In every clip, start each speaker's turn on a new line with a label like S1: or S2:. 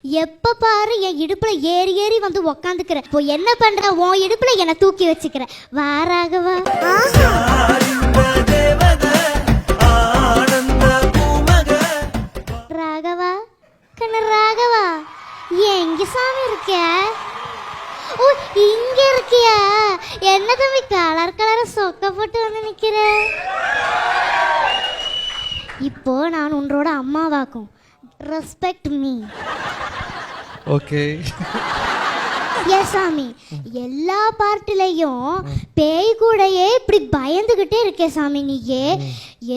S1: எப்ப பாரு என் இடுப்புல ஏறி ஏறி வந்து உக்காந்துக்கிற. இப்போ என்ன பண்ற? உன் இடுப்புல என்ன தூக்கி வச்சுக்கிற. வாராகவா ராகவா கண்ணு ராகவா, எங்க சாமி இருக்க? ஓ, இங்க இருக்கியா? என்ன தம்பி கலர் கலர சொக்க போட்டு வந்து நிக்கிற? இப்போ நான் உன்னோட அம்மாவாக்கும். Respect me.
S2: ஓகே.
S1: எஸ் சாமி, எல்லா பார்ட்டிலையும் பேய் கூடயே இப்படி பயந்துகிட்டே இருக்கே சாமி. நீயே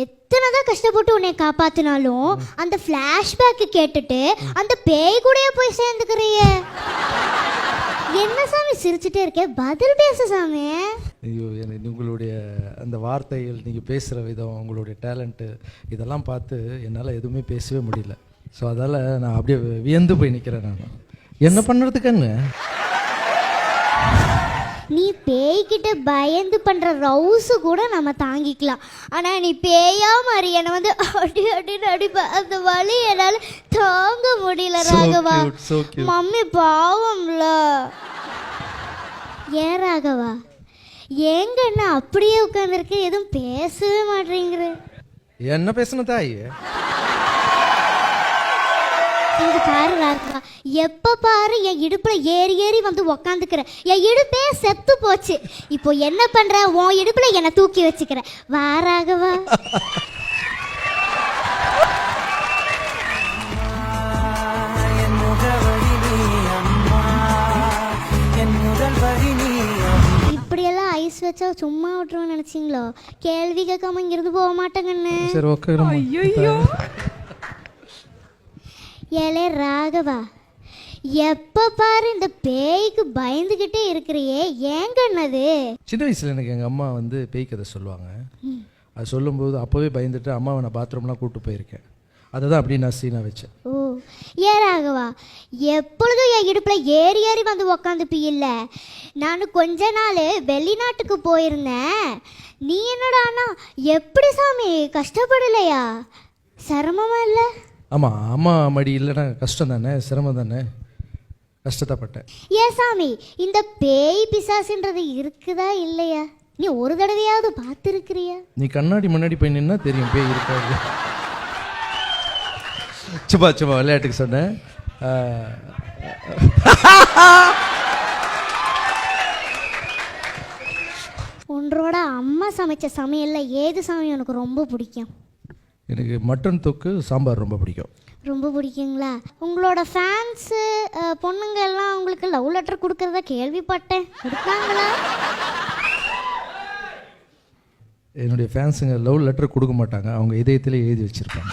S1: எத்தனைதான் கஷ்டப்பட்டு உன்னை காப்பாத்தினாலும் அந்த பிளாஷ்பேக் கேட்டுட்டு அந்த பேய் கூடயே போய் சேர்ந்துக்கிறிய. என்ன சாமி சிரிச்சுட்டே இருக்க? பதில் பேசு சாமி.
S2: ஐயோ, உங்களுடைய அந்த வார்த்தைகள், நீங்கள் பேசுகிற விதம், உங்களுடைய டேலண்ட்டு, இதெல்லாம் பார்த்து என்னால் எதுவுமே பேசவே முடியல. ஸோ அதால் நான் அப்படியே வியந்து போய் நிற்கிறேன். நான் என்ன பண்ணுறதுக்குன்னு.
S1: நீ பேய்கிட்ட பயந்து பண்ற ரவுஸு கூட நம்ம தாங்கிக்கலாம். ஆனா நீ பேயா மாதிரி என்னை வந்து அடி அடின்னு அடிப்ப. அந்த வலி என்னால தாங்க முடியல ராகவா. மம்மி பாவம்ல. ஏன் ராகவா, ஏங்க என்ன அப்படியே உட்காந்துருக்கு, எதுவும் பேசவே மாட்டேங்கிற?
S2: என்ன பேசணும் தாய்?
S1: இங்க பாரு ராகவா, எப்ப பாரு என் இடுப்புல ஏறி ஏறி வந்து உக்காந்துக்கிற. என் இடுப்பே செத்து போச்சு. இப்போ என்ன பண்ற? உன் இடுப்புல என்ன தூக்கி வச்சுக்கிற. வா ராகவா. இப்படியெல்லாம் ஐஸ் வச்சா சும்மா விட்டுருவோம் நினைச்சீங்களோ? கேள்வி கேட்காம இங்கிருந்து போக மாட்டேங்கன்னு.
S2: சரி, ஓகே.
S1: ஏலே ராகவா, எப்ப பாரு இந்த பேய்க்கு பயந்துகிட்டே இருக்கிறியே, ஏங்கன்னது?
S2: சின்ன வயசில் எனக்கு எங்கள் அம்மா வந்து பேய் கதை சொல்லுவாங்க. அது சொல்லும்போது அப்போவே பயந்துட்டு அம்மாவை நான் பாத்ரூம்லாம் கூப்பிட்டு போயிருக்கேன். அதை தான் அப்படி நான் சீனாக வச்சேன்.
S1: ஓ, ஏ ராகவா, எப்பொழுதும் என் இடுப்புல ஏறி ஏறி வந்து உக்காந்துப்பி. இல்லை, நான் கொஞ்ச நாள் வெளிநாட்டுக்கு போயிருந்தேன். நீ என்னடானா எப்படி சாமி, கஷ்டப்படலையா? சிரமமா இல்லை?
S2: ஆமாம், அம்மா மடி இல்லைன்னா கஷ்டம் தானே, சிரமம் தானே, கஷ்டத்தைப்பட்டேன்.
S1: ஏ சாமி, இந்த பேய் பிசாசுன்றது இருக்குதா இல்லையா? நீ ஒரு தடவையாவது பார்த்துருக்கிறியா?
S2: நீ கண்ணாடி முன்னாடி போய் நின்னா தெரியும் பேய் இருக்காது. சும்மா சும்மா விளையாட்டுக்கு சொன்னேன்.
S1: உன்னோட அம்மா சமைச்ச சமையல்ல ஏது சாமி உனக்கு ரொம்ப பிடிக்கும்?
S2: எனக்கு மட்டன் தொக்கு சாம்பார் ரொம்ப பிடிக்கும்.
S1: ரொம்ப பிடிக்குங்களா? உங்களோட ஃபேன்ஸு பொண்ணுங்க எல்லாம் உங்களுக்கு லவ் லெட்டர் கொடுக்கறதா கேள்விப்பட்டேன். கொடுத்தாங்களா?
S2: என்னுடைய ஃபேன்ஸுங்க லவ் லெட்டர் கொடுக்க மாட்டாங்க, அவங்க இதயத்திலே எழுதி வச்சுருப்பாங்க.